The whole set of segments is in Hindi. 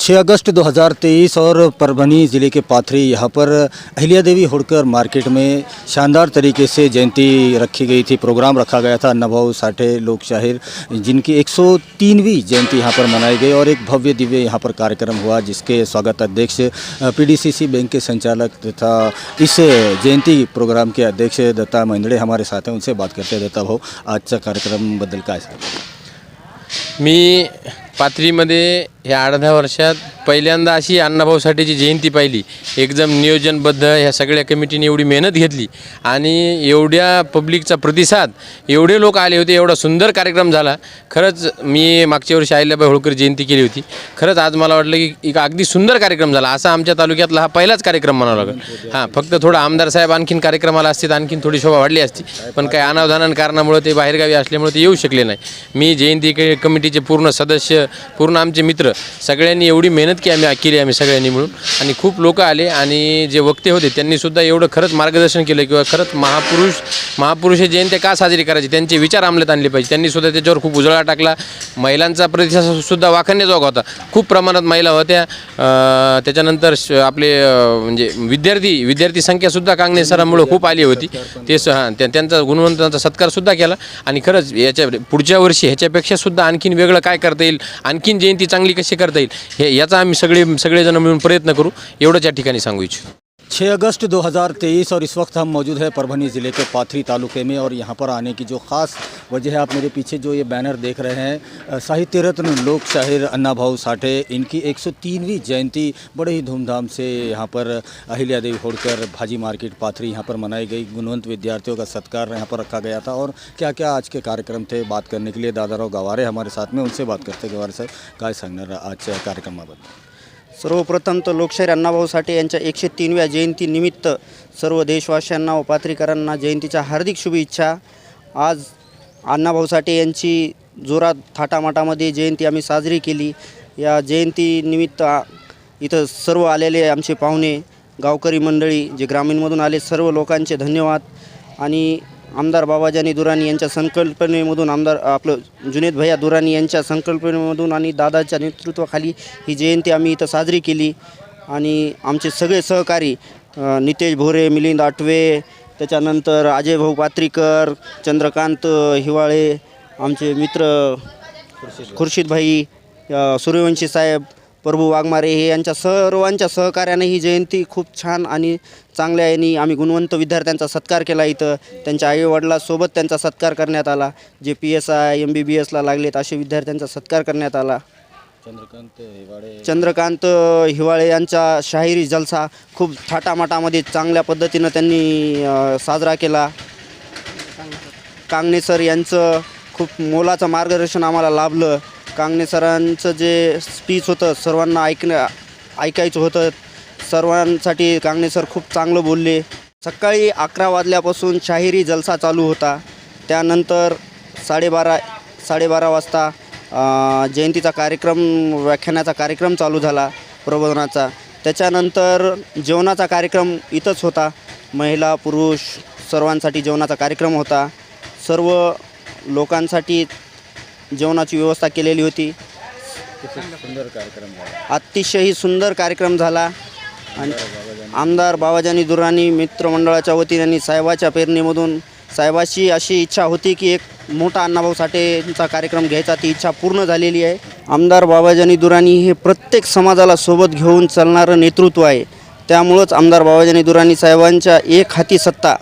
6 अगस्त 2023 और परभनी ज़िले के पाथरी यहाँ पर अहिल्या देवी होड़कर मार्केट में शानदार तरीके से जयंती रखी गई थी। प्रोग्राम रखा गया था अन्नाभाऊ साठे लोक शाहीर, जिनकी 103वीं जयंती यहाँ पर मनाई गई और एक भव्य दिव्य यहाँ पर कार्यक्रम हुआ, जिसके स्वागत अध्यक्ष पीडीसीसी बैंक के संचालक तथा इस जयंती प्रोग्राम के अध्यक्ष दत्ता मंदड़े हमारे साथ हैं। उनसे बात करते हैं। दत्ता भाऊ, आजच्या कार्यक्रमाबद्दल काय सांगा? मी पाथरीमध्ये ह्या 8-10 वर्षात पहिल्यांदा अशी अण्णाभाऊ साठेची जयंती पाहिली। एकदम नियोजनबद्ध ह्या सगळ्या कमिटीने एवढी मेहनत घेतली आणि एवढ्या पब्लिकचा प्रतिसाद, एवढे लोक आले होते, एवढा सुंदर कार्यक्रम झाला। खरंच मी मागच्या वर्षी अहिल्याबाई होळकर जयंती केली होती। खरंच आज मला वाटलं की एक अगदी सुंदर कार्यक्रम झाला। असा आमच्या तालुक्यातला हा पहिलाच कार्यक्रम म्हणावा लागेल। हां, फक्त थोडं आमदार साहेब आणखीन कार्यक्रमाला असते आणखीन थोडी शोभा वाढली असती, पण काही अनावधान कारणामुळे ते बाहेरगावी असल्यामुळे ते येऊ शकले नाही। मी जयंती कमिटीचे पूर्ण सदस्य, पूर्ण आमचे मित्र सगळ्यांनी एवढी मेहनत केली सगळ्यांनी मिळून, आणि खूप लोक आले आणि जे वक्ते होते त्यांनी सुद्धा एवढं खरंच मार्गदर्शन केलं किंवा खरंच महापुरुष जयंती का साजरी करायची, त्यांचे विचार अंमलात आणले पाहिजे। त्यांनी सुद्धा त्याच्यावर खूप उजळा टाकला। महिलांचा प्रतिसाद सुद्धा वाखाणण्याजोगा होता। खूप प्रमाणात महिला होत्या। त्याच्यानंतर आपले म्हणजे विद्यार्थी संख्यासुद्धा कांगणे सरांमुळे खूप आली होती। ते त्यांचा गुणवंतांचा सत्कारसुद्धा केला आणि खरंच याच्या पुढच्या वर्षी ह्याच्यापेक्षा सुद्धा आणखीन वेगळं काय करता येईल, आणखीन जयंती चांगली कशी करता येईल याचा आम्ही सगळेजण मिळून प्रयत्न करूँ, एवढंच या ठिकाणी सांगू इच्छितो। 6 अगस्त 2023 और इस वक्त हम मौजूद हैं परभनी ज़िले के पाथरी तालुके में, और यहाँ पर आने की जो ख़ास वजह है, आप मेरे पीछे जो ये बैनर देख रहे हैं, साहित्य रत्न लोक शाहीर अन्नाभाऊ साठे, इनकी 103वीं जयंती बड़े ही धूमधाम से यहाँ पर अहिल्या देवी होड़कर भाजी मार्केट पाथरी यहाँ पर मनाई गई। गुणवंत विद्यार्थियों का सत्कार यहाँ पर रखा गया था। और क्या क्या आज के कार्यक्रम थे, बात करने के लिए दादाराव गवारे हमारे साथ में, उनसे बात करते। गवारे साहेब, काय सांगणार आजच्या कार्यक्रमाबद्दल? सर्वप्रथम तर लोकशाहीर अण्णाभाऊ साठे यांच्या 103व्या जयंतीनिमित्त सर्व देशवासियांना व पाथरीकरांना जयंतीच्या हार्दिक शुभेच्छा। आज अण्णाभाऊ साठे यांची जोरात थाटामाटामध्ये जयंती आम्ही साजरी केली। या जयंतीनिमित्त इथं सर्व आलेले आमचे पाहुणे, गावकरी मंडळी, जे ग्रामीणमधून आले, सर्व लोकांचे धन्यवाद। आणि आमदार बाबाजानी दुराणी यांच्या संकल्पनेमधून, आपलं जुनेद भैया दुराणी यांच्या संकल्पनेमधून आणि दादाच्या नेतृत्वाखाली ही जयंती आम्ही इथं साजरी केली। आणि आमचे सगळे सहकारी नितेश भोरे, मिलिंद आटवे, त्याच्यानंतर अजय भाऊ पात्रीकर, चंद्रकांत हिवाळे, आमचे मित्र खुर्शीदभाई, सूर्यवंशी साहेब, प्रभू वाघमारे, हे यांच्या सर्वांच्या सहकार्याने ही जयंती खूप छान आणि चांगल्या यांनी आम्ही गुणवंत विद्यार्थ्यांचा सत्कार केला। इथं त्यांच्या आईवडिलांसोबत त्यांचा सत्कार करण्यात आला। जे PSI MBBSला लागलेत असे विद्यार्थ्यांचा सत्कार करण्यात आला। चंद्रकांत हिवाळे यांचा शाहिरी जलसा खूप थाटामाटामध्ये चांगल्या पद्धतीनं त्यांनी साजरा केला। कांगणे सर यांचं खूप मोलाचं मार्गदर्शन आम्हाला लाभलं। कांगणे सरांचं जे स्पीच होतं सर्वांना ऐकायचं होतं। सर्वांसाठी कांगणे सर खूप चांगलं बोलले। सकाळी 11 वाजल्यापासून शाहिरी जलसा चालू होता। त्यानंतर 12:30 वाजता जयंतीचा कार्यक्रम, व्याख्यानाचा कार्यक्रम चालू झाला प्रबोधनाचा। त्याच्यानंतर जेवणाचा कार्यक्रम इथंच होता। महिला पुरुष सर्वांसाठी जेवणाचा कार्यक्रम होता। सर्व लोकांसाठी जेवणाची व्यवस्था केलेली होती। अतिशय सुंदर कार्यक्रम झाला। आणि आमदार बाबाजानी दुराणी मित्रमंडळाच्या वतीने साहेबाच्या प्रेरणेमधून साहेबाची अशी इच्छा होती की एक मोठा अण्णाभाऊ साठेंचा कार्यक्रम घ्यायचा, ती इच्छा पूर्ण झालेली आहे। आमदार बाबाजानी दुराणी हे प्रत्येक समाजाला सोबत घेऊन चालणारं नेतृत्व आहे। त्यामुळंच आमदार बाबाजानी दुराणी साहेबांच्या एक हाती सत्ता,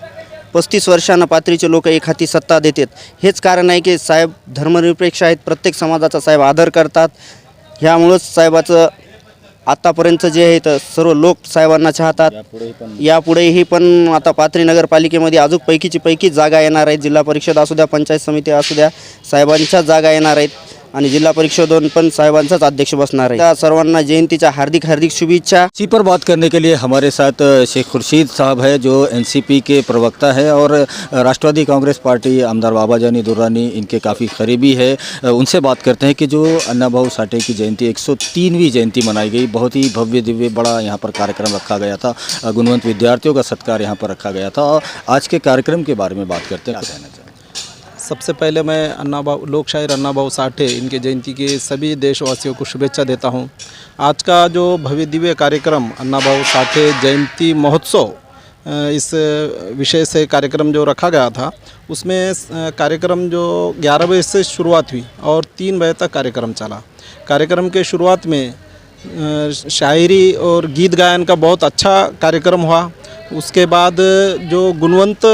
35 वर्षांना पाथरीचे लोक एक हाती सत्ता देतात। हेच कारण आहे की साहेब धर्मनिरपेक्ष आहेत, प्रत्येक समाजाचा साहेब आदर करतात। ह्यामुळंच साहेबाचं आत्तापर्यंत जे आहे तर सर्व लोक साहेबांना चाहतात। यापुढेही पण आता पाथरी नगरपालिकेमध्ये अजून पैकीच जागा येणार आहेत। जिल्हा परिषद असू द्या, पंचायत समिती असू द्या, साहेबांच्याच जागा येणार आहेत आणि जिला परिषदों पण साहेबांचाच अध्यक्ष बसणार आहे। सर्वांना जयंतीच्या हार्दिक शुभेच्छा। इसी पर बात करने के लिए हमारे साथ शेख खुर्शीद साहब है, जो एनसीपी के प्रवक्ता है और राष्ट्रवादी कांग्रेस पार्टी आमदार बाबाजानी दुरानी इनके काफ़ी करीबी है। उनसे बात करते हैं कि जो अन्नाभाऊ साठे की जयंती 103वीं जयंती मनाई गई, बहुत ही भव्य दिव्य बड़ा यहाँ पर कार्यक्रम रखा गया था। गुणवंत विद्यार्थियों का सत्कार यहाँ पर रखा गया था। आज के कार्यक्रम के बारे में बात करते हैं। सबसे पहले मैं लोक शायर अन्ना भाऊ साठे इनके जयंती के सभी देशवासियों को शुभेच्छा देता हूं। आज का जो भव्य दिव्य कार्यक्रम अन्ना भाऊ साठे जयंती महोत्सव, इस विषय से कार्यक्रम जो रखा गया था, उसमें कार्यक्रम जो 11 बजे से शुरुआत हुई और 3 बजे तक कार्यक्रम चला। कार्यक्रम के शुरुआत में शायरी और गीत गायन का बहुत अच्छा कार्यक्रम हुआ। उसके बाद जो गुणवंत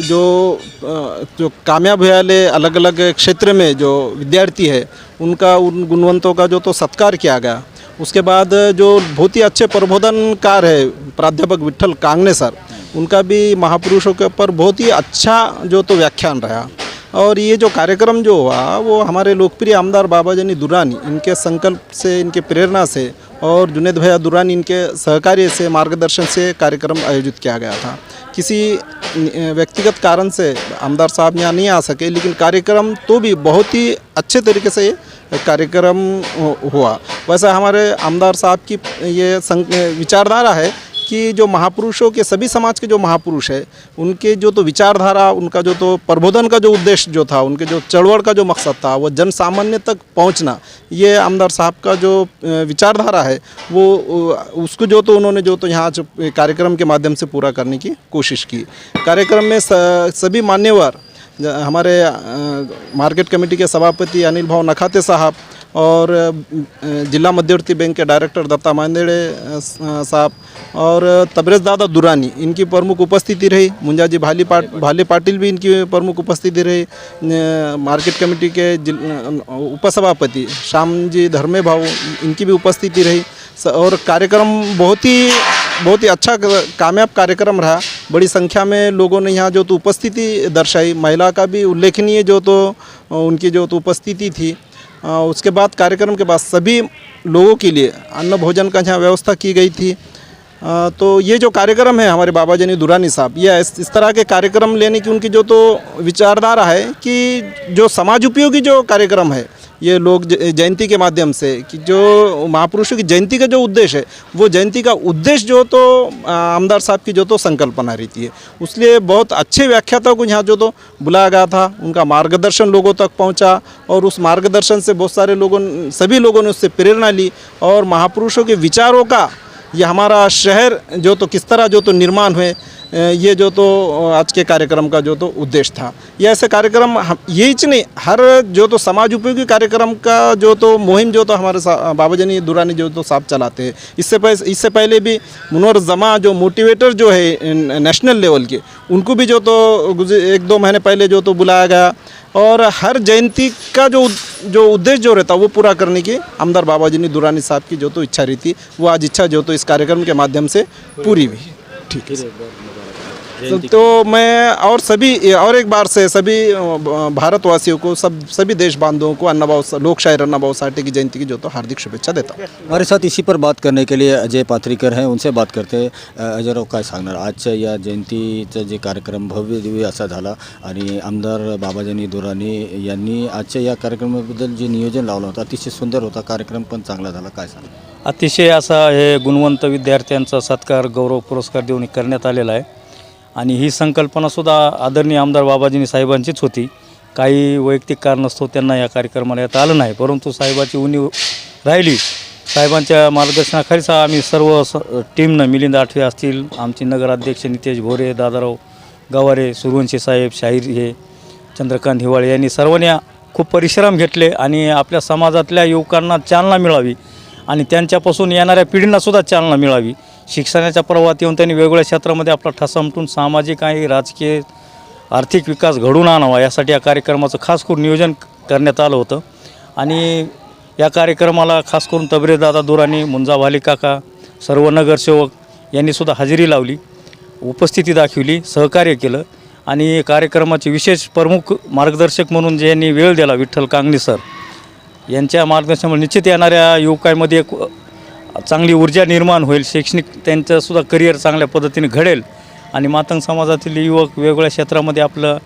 जो कामयाब हुए वाले अलग अलग क्षेत्र में जो विद्यार्थी है, उन गुणवंतों का जो तो सत्कार किया गया। उसके बाद जो बहुत ही अच्छे प्रबोधनकार है प्राध्यापक विठ्ठल कांगणे सर, उनका भी महापुरुषों के ऊपर बहुत ही अच्छा जो तो व्याख्यान रहा। और ये जो कार्यक्रम जो हुआ वो हमारे लोकप्रिय आमदार बाबाजानी दुर्रानी इनके संकल्प से, इनके प्रेरणा से और जुनेद भैया दुर्रानी इनके सहकार्य से, मार्गदर्शन से कार्यक्रम आयोजित किया गया था। किसी व्यक्तिगत कारण से आमदार साहब यहाँ नहीं आ सके, लेकिन कार्यक्रम तो भी बहुत ही अच्छे तरीके से कार्यक्रम हुआ। वैसे हमारे आमदार साहब की ये विचारधारा है कि जो महापुरुषों के, सभी समाज के जो महापुरुष है, उनके जो तो विचारधारा, उनका जो तो प्रबोधन का जो उद्देश्य जो था, उनके जो चळवळ का जो मकसद था, वो जन सामान्य तक पहुंचना, ये आमदार साहब का जो विचारधारा है, वो उसको जो तो उन्होंने जो तो यहाँ कार्यक्रम के माध्यम से पूरा करने की कोशिश की। कार्यक्रम में सभी मान्यवर, हमारे मार्केट कमेटी के सभापति अनिल भाऊ नखाते साहब और जिला मध्यवर्ती बैंक के डायरेक्टर दत्ता मांदेड़े साहब और तबरेज दादा दुरानी, इनकी प्रमुख उपस्थिति रही। मुंजाजी भाली पाटिल भी इनकी प्रमुख उपस्थिति रही। मार्केट कमेटी के उपसभापति श्याम जी धर्मे भाऊ, इनकी भी उपस्थिति रही। और कार्यक्रम बहुत ही अच्छा कामयाब कार्यक्रम रहा। बड़ी संख्या में लोगों ने यहाँ जो तो उपस्थिति दर्शाई। महिला का भी उल्लेखनीय जो तो उनकी जो तो उपस्थिति थी। उसके बाद कार्यक्रम के बाद सभी लोगों के लिए अन्न भोजन का यहाँ व्यवस्था की गई थी। तो ये जो कार्यक्रम है हमारे बाबाजानी दुर्रानी साहब, ये इस तरह के कार्यक्रम लेने की उनकी जो तो विचारधारा है कि जो समाज उपयोगी जो कार्यक्रम है, ये लोग जयंती के माध्यम से, कि जो महापुरुषों की जयंती का जो उद्देश्य है, वो जयंती का उद्देश्य जो तो आमदार साहब की जो तो संकल्पना रहती है, उसलिए बहुत अच्छे व्याख्याता को यहाँ जो तो बुलाया गया था। उनका मार्गदर्शन लोगों तक पहुँचा और उस मार्गदर्शन से बहुत सारे सभी लोगों ने उससे प्रेरणा ली और महापुरुषों के विचारों का ये हमारा शहर जो तो किस तरह जो तो निर्माण हुए, ये जो तो आज के कार्यक्रम का जो तो उद्देश्य था। ये ऐसे कार्यक्रम यही नहीं, हर जो तो समाज उपयोगी कार्यक्रम का जो तो मुहिम जो तो हमारे बाबाजानी दुर्रानी जो तो साहब चलाते हैं। इससे पहले भी मुनवर जमा जो मोटिवेटर जो है नेशनल लेवल के, उनको भी जो तो 1-2 महीने पहले जो तो बुलाया गया। और हर जयंती का जो उद्देश्य जो रहता वो पूरा करने की आमदार बाबाजानी दुर्रानी साहब की जो तो इच्छा रहती, वो आज इच्छा जो तो इस कार्यक्रम के माध्यम से पूरी हुई। ठीक है। तो मैं और एक बार से सभी भारतवासियों को, सभी देश बांधवों को लोक शायर अन्ना भाऊ साठे की जयंती की जो तो हार्दिक शुभेच्छा देता हूँ। हमारे साथ इसी पर बात करने के लिए अजय पात्रीकर हैं, उनसे बात करते हैं। अजयराव, काय सांगणार आजच्या या जयंतीचा जे कार्यक्रम भव्य दिव्य असा झाला आणि आमदार बाबाजानी दुर्रानी यांनी आजच्या या कार्यक्रमाबद्दल जे नियोजन लावलं होतं अतिशय सुंदर होता, कार्यक्रम पण चांगला झाला, काय सांगणार? अतिशय असा हे गुणवंत विद्यार्थ्यांचा सत्कार, गौरव पुरस्कार देऊन करण्यात आलेला आहे आणि ही संकल्पनासुद्धा आदरणीय आमदार बाबाजानी साहेबांचीच होती। काही वैयक्तिक कारणास्तव त्यांना या कार्यक्रमाला येता आलं नाही, परंतु साहेबाची उणीव राहिली। साहेबांच्या मार्गदर्शनाखालीच आम्ही सर्व टीमनं, मिलिंद आठवे असतील, आमचे नगराध्यक्ष नितेश भोरे, दादाराव गवारे, सूर्यवंशी साहेब, शाहीर हे चंद्रकांत हिवाळे यांनी सर्वांनी खूप परिश्रम घेतले आणि आपल्या समाजातल्या युवकांना चालना मिळावी आणि त्यांच्यापासून येणाऱ्या पिढींनासुद्धा चालना मिळावी। शिक्षणाच्या प्रवाहात येऊन त्यांनी वेगवेगळ्या क्षेत्रामध्ये आपला ठसा उमटून सामाजिक आणि राजकीय आर्थिक विकास घडवून आणावा, यासाठी या कार्यक्रमाचं खास करून नियोजन करण्यात आलं होतं। आणि या कार्यक्रमाला खास करून तबरेज दादा दुर्रानी, मुंजा भाली काका, सर्व नगरसेवक यांनीसुद्धा हजेरी लावली, उपस्थिती दाखवली, सहकार्य केलं। आणि कार्यक्रमाचे विशेष प्रमुख मार्गदर्शक म्हणून ज्यांनी वेळ दिला, विठ्ठल कांगणे सर, यांच्या मार्गदर्शनामुळे निश्चित येणाऱ्या युवकांमध्ये एक चांगली ऊर्जा निर्माण होईल, शैक्षणिक त्यांचंसुद्धा करिअर चांगल्या पद्धतीने घडेल आणि मातंग समाजातील युवक वेगवेगळ्या क्षेत्रामध्ये आपलं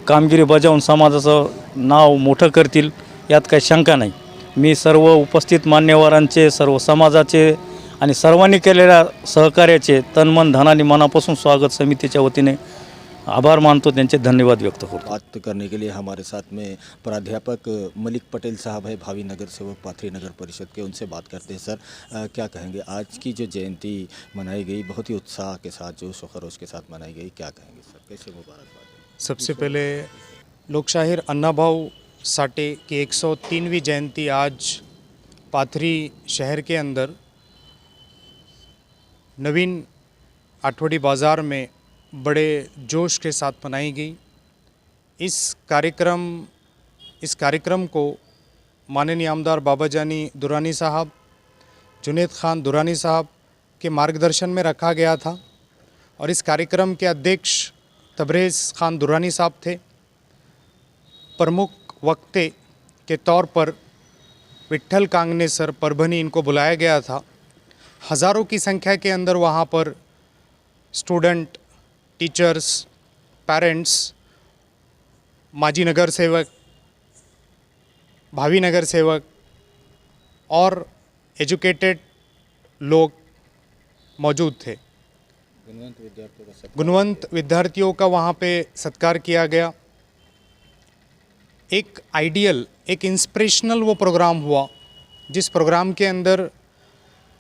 कामगिरी बजावून समाजाचं नाव मोठं करतील, यात काही शंका नाही। मी सर्व उपस्थित मान्यवरांचे, सर्व समाजाचे आणि सर्वांनी केलेल्या सहकार्याचे तन मन धनाने मनापासून स्वागत समितीच्या वतीने आभार मानतो, त्यांचे धन्यवाद व्यक्त करतो. बात करने के लिए हमारे साथ में प्राध्यापक मलिक पटेल साहब है, भावी नगर सेवक पाथरी नगर परिषद के. उनसे बात करते हैं. सर, क्या कहेंगे, आज की जो जयंती मनाई गई बहुत ही उत्साह के साथ, जोश व खरोश के साथ मनाई गई, क्या कहेंगे सर, कैसे मुबारकबाद? सबसे पहले लोकशाहीर अन्नाभाऊ साठे की 103वीं जयंती आज पाथरी शहर के अंदर नवीन आठवड़ी बाज़ार में बड़े जोश के साथ मनाई गई. इस कार्यक्रम को माननीय आमदार बाबाजानी दुरानी साहब, जुनेद खान दुरानी साहब के मार्गदर्शन में रखा गया था और इस कार्यक्रम के अध्यक्ष तबरेज़ खान दुरानी साहब थे. प्रमुख वक्ते के तौर पर विट्ठल कांगने सर परभनी इनको बुलाया गया था. हज़ारों की संख्या के अंदर वहाँ पर स्टूडेंट, टीचर्स, पेरेंट्स, माजी नगर सेवक, भावी नगर सेवक और एजुकेटेड लोग मौजूद थे. गुणवंत विद्यार्थियों का वहाँ पे सत्कार किया गया. एक आइडियल, एक इंस्पिरेशनल वो प्रोग्राम हुआ जिस प्रोग्राम के अंदर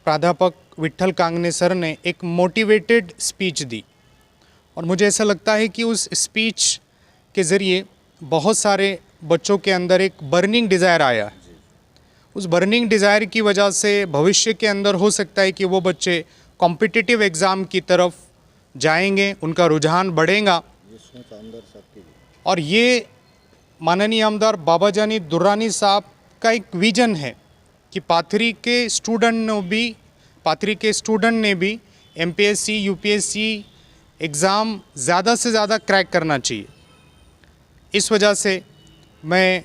प्राध्यापक विट्ठल कांगने सर ने एक मोटिवेटेड स्पीच दी और मुझे ऐसा लगता है कि उस स्पीच के ज़रिए बहुत सारे बच्चों के अंदर एक बर्निंग डिज़ायर आया है. उस बर्निंग डिज़ायर की वजह से भविष्य के अंदर हो सकता है कि वो बच्चे कॉम्पिटिटिव एग्ज़ाम की तरफ जाएंगे, उनका रुझान बढ़ेगा. और ये माननीय आमदार बाबाजानी दुर्रानी साहब का एक विज़न है कि पाथरी के स्टूडेंट ने भी MPSC, UPSC एग्ज़ाम ज़्यादा से ज़्यादा क्रैक करना चाहिए. इस वजह से मैं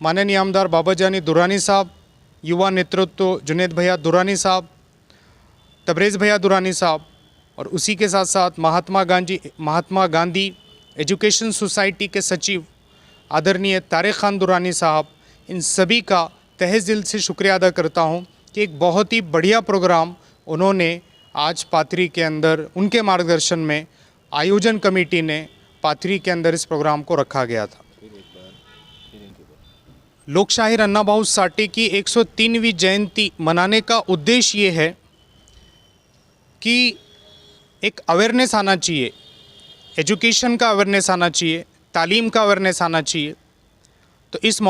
माननीय आमदार बाबाजानी दुरानी साहब, युवा नेतृत्व जुनेद भैया दुरानी साहब, तबरेज़ भैया दुरानी साहब और उसी के साथ साथ महात्मा गांधी एजुकेशन सोसाइटी के सचिव आदरणीय तारिक खान दुरानी साहब, इन सभी का तहे दिल से शुक्रिया अदा करता हूं कि एक बहुत ही बढ़िया प्रोग्राम उन्होंने आज पाथरी के अंदर, उनके मार्गदर्शन में आयोजन कमेटी ने पाथरी के अंदर इस प्रोग्राम को रखा गया था. लोकशाहीर अन्नाभाऊ साठे की 103वीं जयंती मनाने का उद्देश्य ये है कि एक अवेयरनेस आना चाहिए, एजुकेशन का अवेयरनेस आना चाहिए, तालीम का अवेयरनेस आना चाहिए. तो इस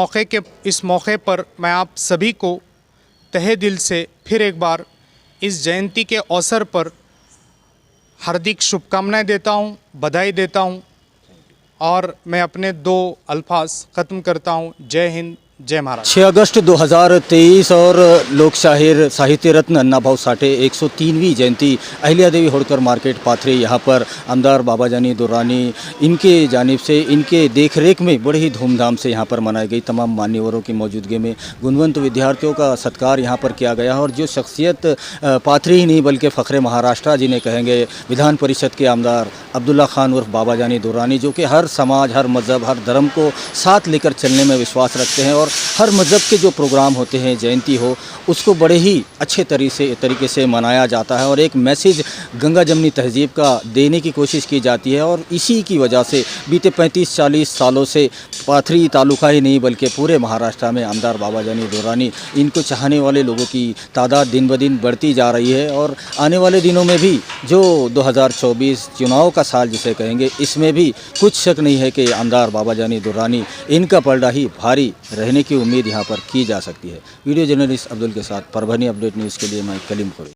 मौके पर मैं आप सभी को तहे दिल से फिर एक बार इस जयंती के अवसर पर हार्दिक शुभकामनाएं देता हूं, बधाई देता हूं और मैं अपने 2 अल्फाज ख़त्म करता हूं. जय हिंद, जय महाराष्ट्र. 6 अगस्त 2023 और लोकशाहीर साहित्य रत्न अन्नाभाऊ साठे 103वीं जयंती अहिल्या देवी होड़कर मार्केट पाथरी, यहाँ पर आमदार बाबाजानी दुर्रानी इनके जानिब से, इनके देखरेख में बड़े ही धूमधाम से यहाँ पर मनाई गई. तमाम मान्यवरों की मौजूदगी में गुणवंत विद्यार्थियों का सत्कार यहाँ पर किया गया और जो शख्सियत पाथरी ही नहीं बल्कि फ़ख्रे महाराष्ट्र जिन्हें कहेंगे, विधान परिषद के आमदार अब्दुल्ला खान उर्फ बाबाजानी दुर्रानी, जो कि हर समाज, हर मज़हब, हर धर्म को साथ लेकर चलने में विश्वास रखते हैं और हर मज़हब के जो प्रोग्राम होते हैं, जयंती हो, उसको बड़े ही अच्छे तरीके से मनाया जाता है और एक मैसेज गंगा जमनी तहजीब का देने की कोशिश की जाती है. और इसी की वजह से बीते 35-40 सालों से पाथरी तालुका ही नहीं बल्कि पूरे महाराष्ट्र में आमदार बाबाजानी दुर्रानी, इनको चाहने वाले लोगों की तादाद दिन ब दिन बढ़ती जा रही है. और आने वाले दिनों में भी जो 2024 चुनाव का साल जिसे कहेंगे, इसमें भी कुछ शक नहीं है कि आमदार बाबाजानी दुर्रानी, इनका पलड़ा ही भारी रहने की उम्मीद यहाँ पर की जा सकती है. वीडियो जर्नलिस्ट अब्दुल के साथ परभनी अपडेट न्यूज़ के लिए मैं कलीम खोड़ी.